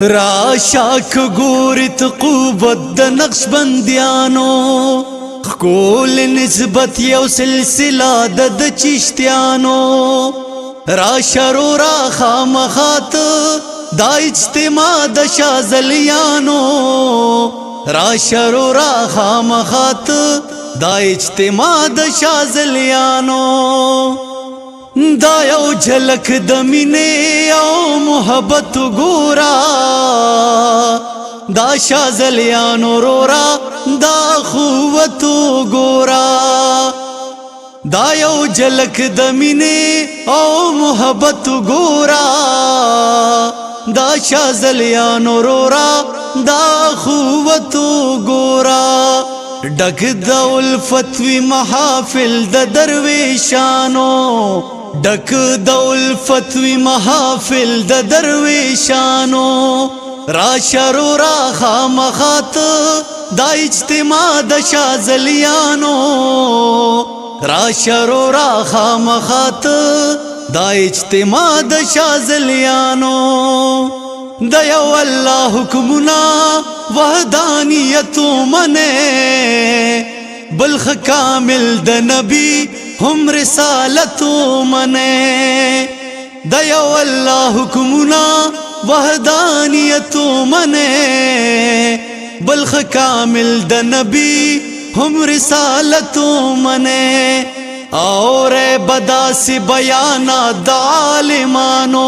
راشاک گورت قوت د نقشبندیانو خکول نسبت یو سلسله د چشتیانو راشرو را خامخات دا اجتماع د شازلیانو راشرو را خامخات دا اجتماع د شازلیانو دا یو جھلک د مینې او محبت ګورا دا شازلیانو رورا دا قوت ګورا دا یو جھلک د مینې او محبت ګورا دا شازلیانو رورا دا قوت ګورا ډک د الفت وی محافل د درویشانو ډک د الفت وی محافل د درویشانو راشرو را خامخات دا اجتماع د شازلیانو راشرو را خامخات دا اجتماع د شازلیانو د یو الله حکمنا وحدانیت منه بلخ کامل د نبی هم رسالت منه د یو الله حکمنا وحدانیت منه بلخ کامل د نبی هم رسالت منه اور بداس بیانات د عالمانو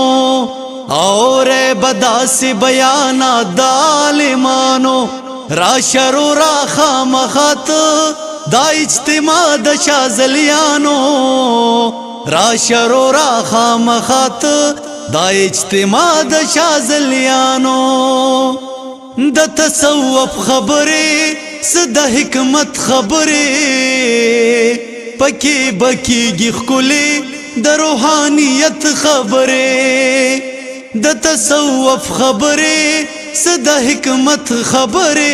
اور بداس بیانات د عالمانو راشرو را خامخات دا اجتماع د شازلیانو راشرو را خامخات دا اجتماع د شازلیانو د تصوف خبره صد حکمت خبره پکی بکیږي خکلی د روحانیت خبره د تصوف خبره صد حکمت خبره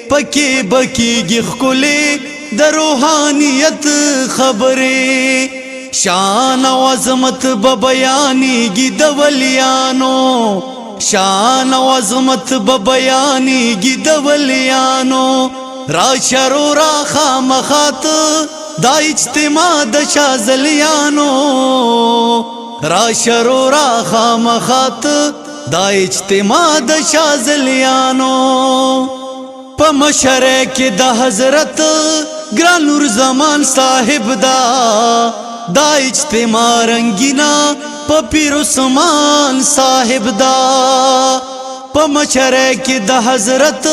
پکی بکیږي خکلی د روحانیت خبره شان او عظمت بیانېږي د ولیانو شان او عظمت بیانېږي د ولیانو راشرو را خامخات دا اجتماع د شازلیانو راشرو را خامخات دا اجتماع د شازلیانو په مشرق د حضرت ګران نور زمان صاحب دا اجتماع رنگینا په پیر عثمان صاحب په مشرق د حضرت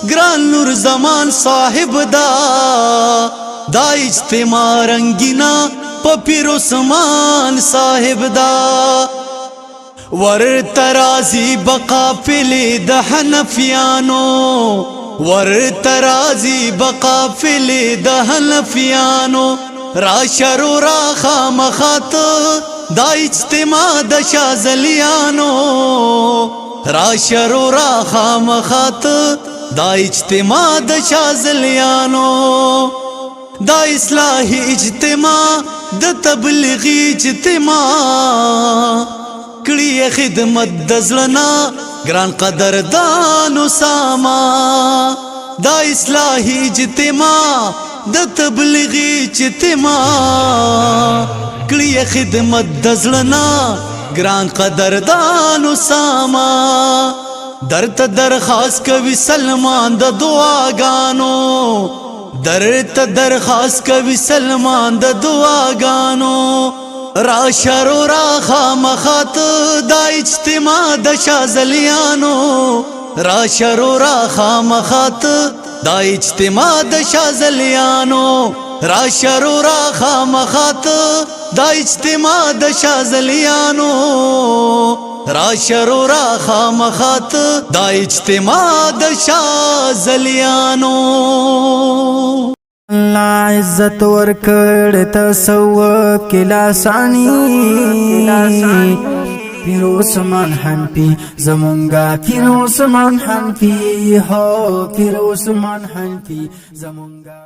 ګران نور زمان صاحب دا اجتماع رنگینا په پیر عثمان صاحب ور ترازی بقافل د حنفیانو ور ترازی بقافل د حنفیانو راشرو را خامخات دا اجتماع د شازلیانو راشرو را خامخات دا اجتماع د شازلیانو دا اصلاحی اجتماع د تبلیغی اجتماع کړي خدمت د زړه ګران قدردانو ساما دا اصلاحی اجتماع د تبلیغی اجتماع کړي خدمت د زړه ګران قدردانو ساما درته درخواست کوي سلمان د دعاګانو درته درخواست کوي سلمان د دعاګانو راشرو را خامخات دا اجتماع د شازلیانو راشرو را خامخات دا اجتماع د شازلیانو راشرو را خامخات دا اجتماع د شازلیانو راشرو را خامخات دا اجتماع د شازلیانو اللہ عزت ورکڑ تصوف کی لاسانی پیر عثمان حنفی زمونگا پیر عثمان حنفی ہو پیر عثمان حنفی زمونگا